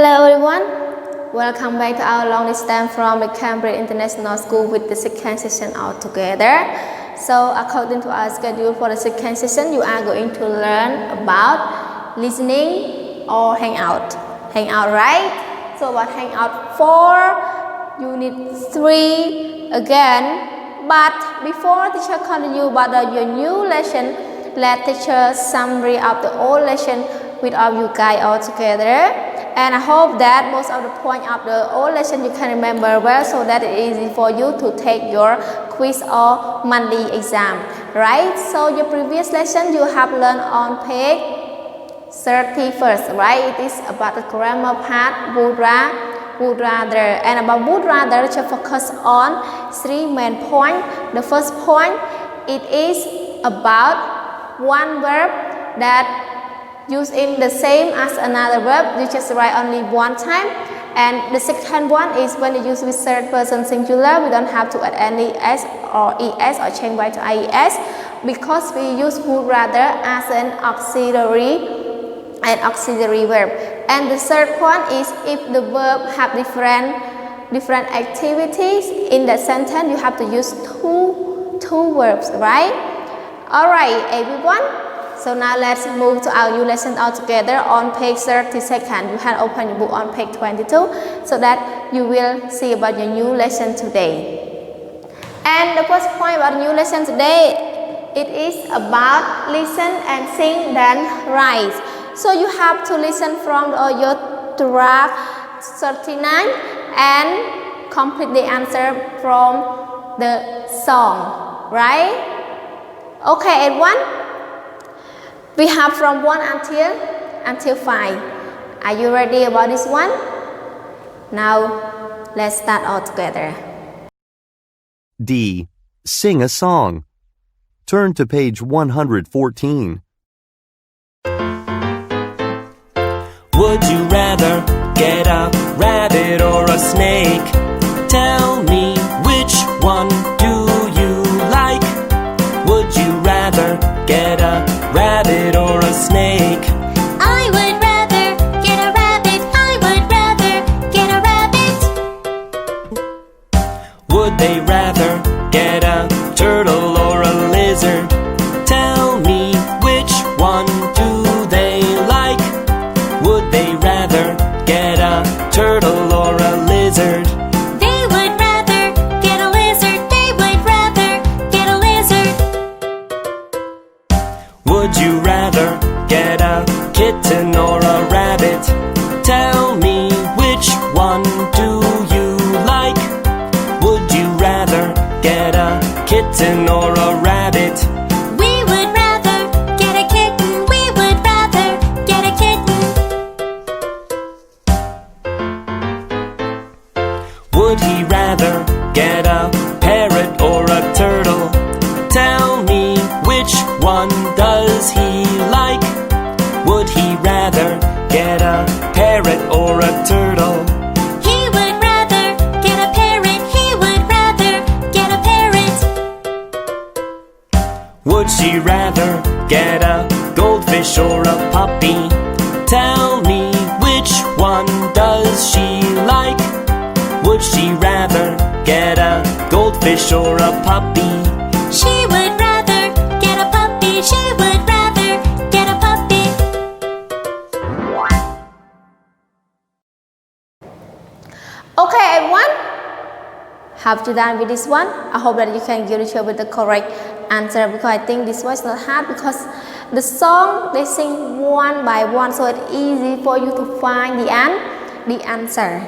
Hello everyone, welcome back to our long distance from the Cambridge International School with the second session all together. So according to our schedule for the second session, you are going to learn about listening or hangout. Hangout, right? So about hangout 4, unit 3 again. But before teacher continue about your new lesson, let teacher summary of the old lesson with all you guys all together. And I hope that most of the point of the old lesson you can remember well, so that it is easy for you to take your quiz or monthly exam, right? So your previous lesson you have learned on page 31st, right? It is about the grammar part, would rather. And about would rather, you focus on 3 main points. The first point, it is about one verb that use in the same as another verb, you just write only one time. And the second one is when you use with third person singular, we don't have to add any s or es or change by to ies, because we use would rather as an auxiliary verb. And the third one is if the verb have different activities in that sentence, you have to use two verbs, right? Alright everyone, so now let's move to our new lesson all together on page 32nd. You can open your book on page 22 so that you will see about your new lesson today. And the first point about the new lesson today, it is about listen and sing then write. So you have to listen from your track 39 and complete the answer from the song, right? Okay everyone. We have from 1 until 5. Are you ready about this one? Now, let's start all together. D. Sing a song. Turn to page 114. Would you rather get a rabbit or a snake? Tell me which one do you like? Would you rather get a rabbit or a snake? I would rather get a rabbit. I would rather get a rabbit. Would they rather get a turtle or a lizard? Tell me which one do they like? Would they rather get a turtle or a lizard? They would rather get a lizard. They would rather get a lizard. Would you rather get a kitten or a rabbit? Tell me which one do you like? Would you rather get a kitten or a rabbit? We would rather get a kitten. We would rather get a kitten. Would he rather get a parrot or a turtle? Tell me which one does he like? Would he rather get a parrot or a turtle? He would rather get a parrot. He would rather get a parrot. Would she rather get a goldfish or a puppy? Tell me which one does she like? Would she rather get a goldfish or a puppy? She would rather get a puppy. She would rather get a puppy. Okay everyone, have you done with this one? I hope that you can give it with the correct answer, because I think this one is not hard, because the song they sing one by one, so it's easy for you to find the answer.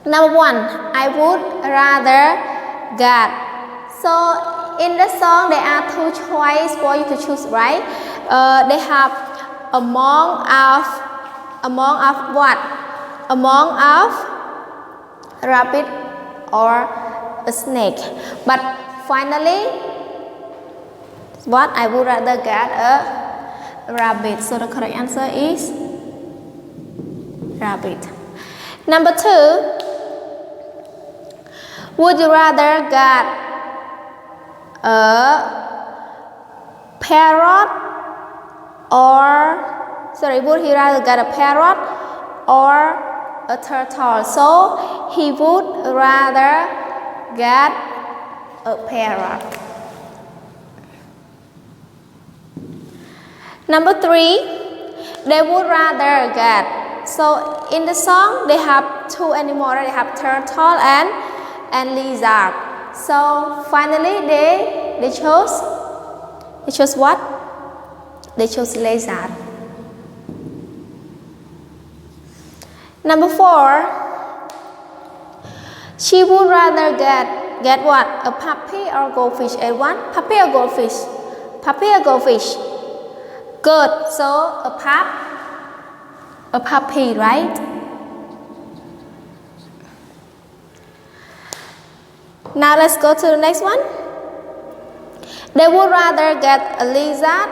Number 1, I would rather get. So in the song there are 2 choices for you to choose, right? They have among of what? Among of rabbit or a snake. But finally, what? I would rather get a rabbit. So the correct answer is rabbit. Number 2, would you rather get a parrot or would he rather get a parrot or a turtle. So he would rather get a parrot. Number 3, they would rather get. So in the song they have 2 animals. They have turtle and lizard. So finally they chose what? They chose lizard. Number 4, she would rather get what? A puppy or goldfish? Everyone? Puppy or goldfish? Puppy or goldfish? Good. So a puppy, right? Now let's go to the next one. They would rather get a lizard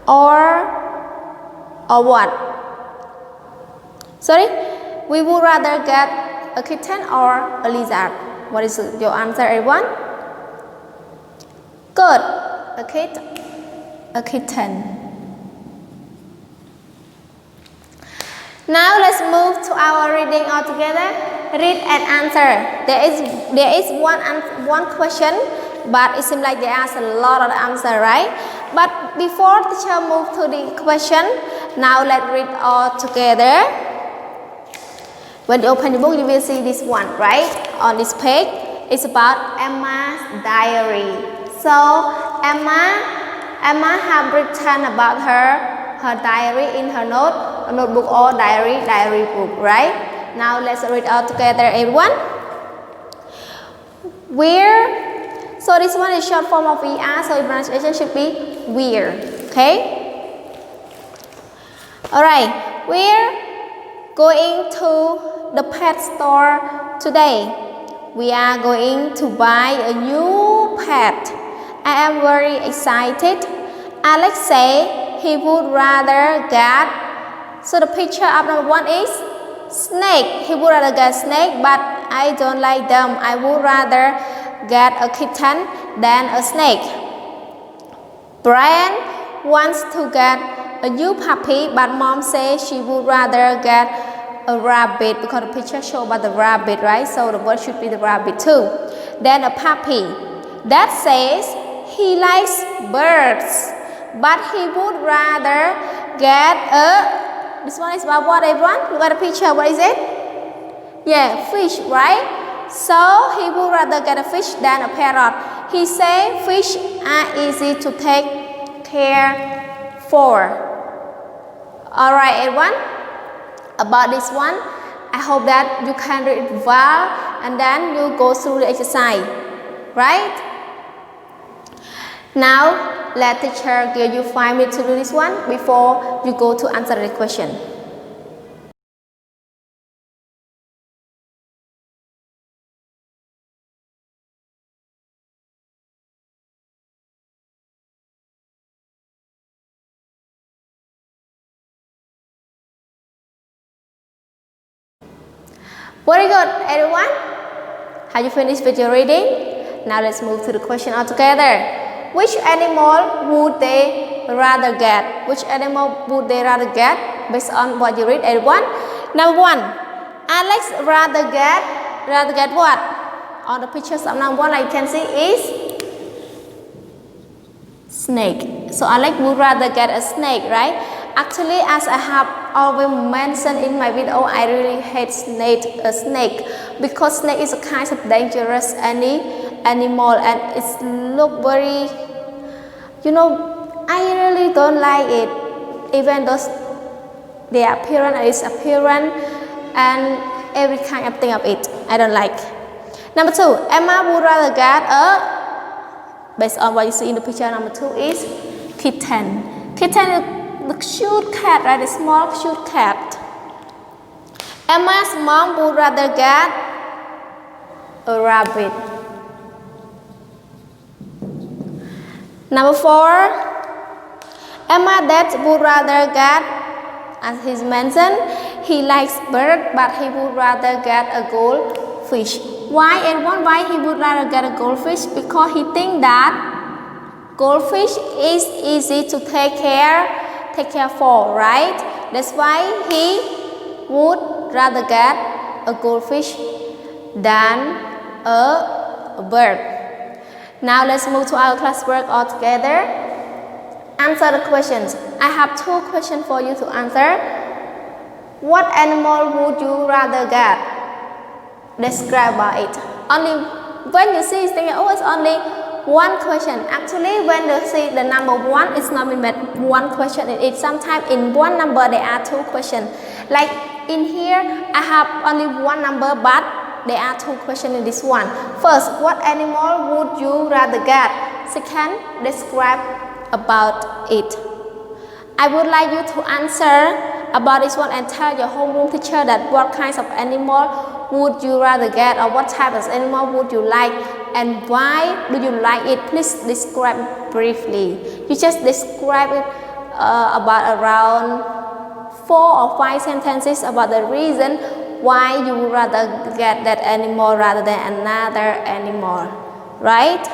or what? Sorry? We would rather get a kitten or a lizard. What is your answer, everyone? Good. A kitten. Now let's move to our reading all together. Read and answer. There is one question, but it seems like they ask a lot of answer, right? But before teacher move to the question, now let's read all together. When you open the book, you will see this one, right? On this page, it's about Emma's diary. So Emma have written about her diary in her notebook or diary book, right? Now let's read all together, everyone. Where? So this one is short form of ER, so the pronunciation should be where. Okay. All right. We're going to the pet store today. We are going to buy a new pet. I am very excited. Alex said he would rather get. So the picture of number 1 is snake. He would rather get snake, but I don't like them. I would rather get a kitten than a snake. Brian wants to get a new puppy, but mom says she would rather get a rabbit because the picture shows about the rabbit, right? So the word should be the rabbit too. Then a puppy. Dad says he likes birds, but he would rather get a. This one is about what, everyone? Look at the picture. What is it? Yeah, fish, right? So he would rather get a fish than a parrot. He said fish are easy to take care for. Alright, everyone. About this one, I hope that you can read it well and then you go through the exercise. Right? Now, let teacher give you 5 minutes to do this one before you go to answer the question. Very good, everyone. Have you finished with your reading? Now let's move to the question altogether. Which animal would they rather get? Which animal would they rather get based on what you read, everyone? Number 1, Alex rather get what? On the pictures of number 1, like you can see, is snake. So Alex would rather get a snake, right? Actually, as I have always mentioned in my video, I really hate snake because snake is a kind of dangerous animal and it's look very, I really don't like it. Even though their appearance and every kind of thing of it, I don't like. Number 2, Emma would rather get based on what you see in the picture, number 2 is kitten. Kitten is the cute cat, right? A small cute cat. Emma's mom would rather get a rabbit. Number 4, Emma's dad would rather get, as he's mentioned, he likes bird, but he would rather get a goldfish. Why, and why he would rather get a goldfish? Because he thinks that goldfish is easy to take care for, right? That's why he would rather get a goldfish than a bird? Now let's move to our classwork all together. Answer the questions. I have 2 questions for you to answer. What animal would you rather get? Describe by it. Only when you see thing, always only one question. Actually, when you see the number 1, it's not made one question in it. Sometimes in one number there are 2 questions. Like in here, I have only one number, but there are 2 questions in this one. First, what animal would you rather get? Second, describe about it. I would like you to answer about this one and tell your homeroom teacher that what kinds of animal would you rather get, or what type of animal would you like, and why do you like it. Please describe briefly. You just describe it about around 4 or 5 sentences about the reason why you would rather get that animal rather than another animal, right?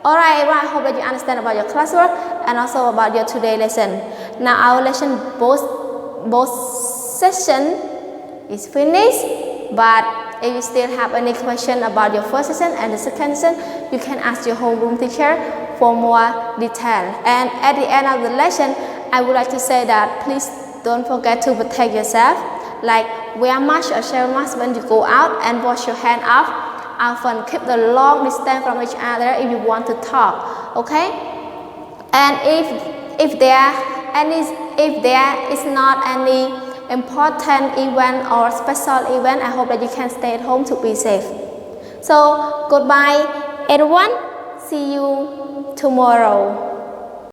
Alright, well, I hope that you understand about your classwork and also about your today lesson. Now our lesson both session is finished, but if you still have any question about your first session and the second session, you can ask your homeroom teacher for more detail. And at the end of the lesson, I would like to say that please don't forget to protect yourself, like wear mask or share mask when you go out, and wash your hand off. Often keep the long distance from each other if you want to talk, okay? And if there is not any important event or special event, I hope that you can stay at home to be safe. So goodbye everyone, see you tomorrow.